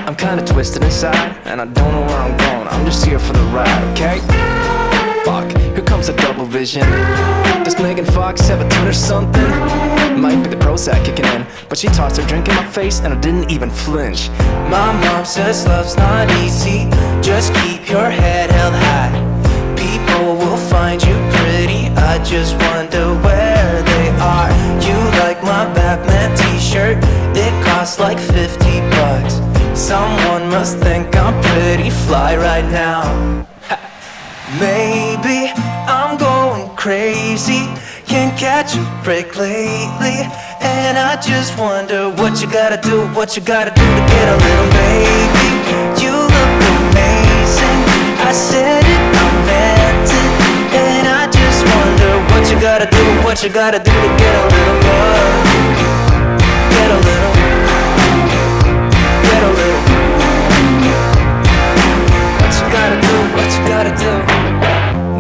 I'm kinda twisted inside, and I don't know where I'm going. I'm just here for the ride, okay? Fuck, here comes a double vision. Does Megan Fox have a twin or something? Might be the Prozac kicking in, but she tossed her drink in my face and I didn't even flinch. My mom says love's not easy, just keep your head held high. People will find you pretty, I just wonder where they are. You like my Batman t-shirt, it costs like 50 bucks. Someone must think I'm pretty fly right now. Maybe I'm going crazy, can't catch a break lately, and I just wonder what you gotta do, what you gotta do to get a little baby. You look amazing, I said it, I meant it, and I just wonder what you gotta do, what you gotta do to get a little love. Get a little, get a little. What you gotta do, what you gotta do.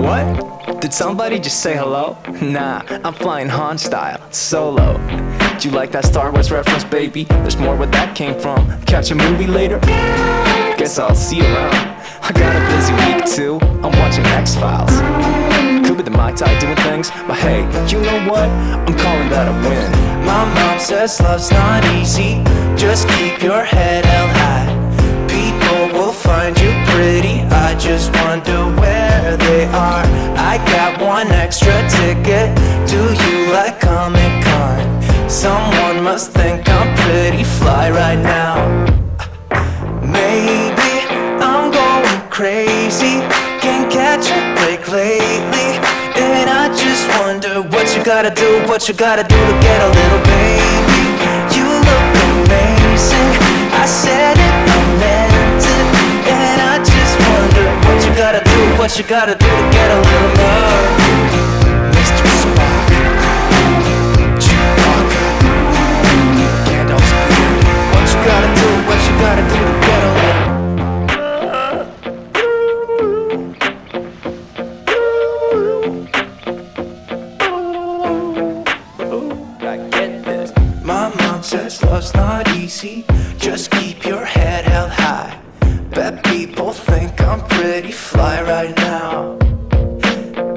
What? Did somebody just say hello? Nah, I'm flying Han style, solo. Do you like that Star Wars reference, baby? There's more where that came from. Catch a movie later? Guess I'll see you around. I got a busy week too, I'm watching X-Files. Could be the Mai Tai doing things, but hey, you know what? I'm calling that a win. My mom says love's not easy, just keep your head held high. People will find you pretty, I just wonder where they are. I got one extra ticket, do you like Comic-Con? Someone must think I'm pretty fly right now. Maybe I'm going crazy, can't catch a break lately, and I just wonder what you gotta do, what you gotta do to get a little baby. You look amazing, I said it, I meant it, and I just wonder what you gotta do, what you gotta do to get a little love. Mr. Spock, Chewbacca, Gandalf's beard. What you gotta do, what you gotta do to get a little. My mom says love's not easy, just keep your head held high. Bet people think I'm pretty fly right now.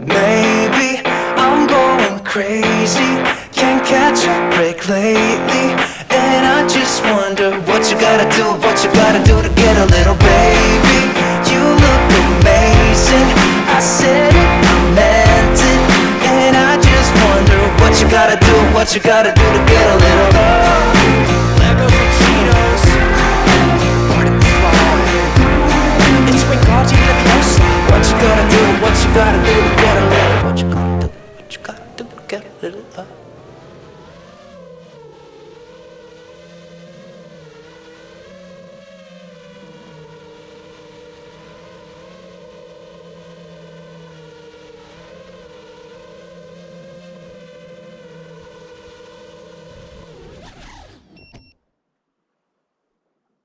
Maybe I'm going crazy, can't catch a break lately, and I just wonder what you gotta do, what you gotta do to get a little baby. You look amazing, I said it, I meant it, and I just wonder what you gotta do, what you gotta do to get a little love. Legos and Cheetos, part of the fly. It's Wingardium Leviosa. What you gotta do, what you gotta do to get a little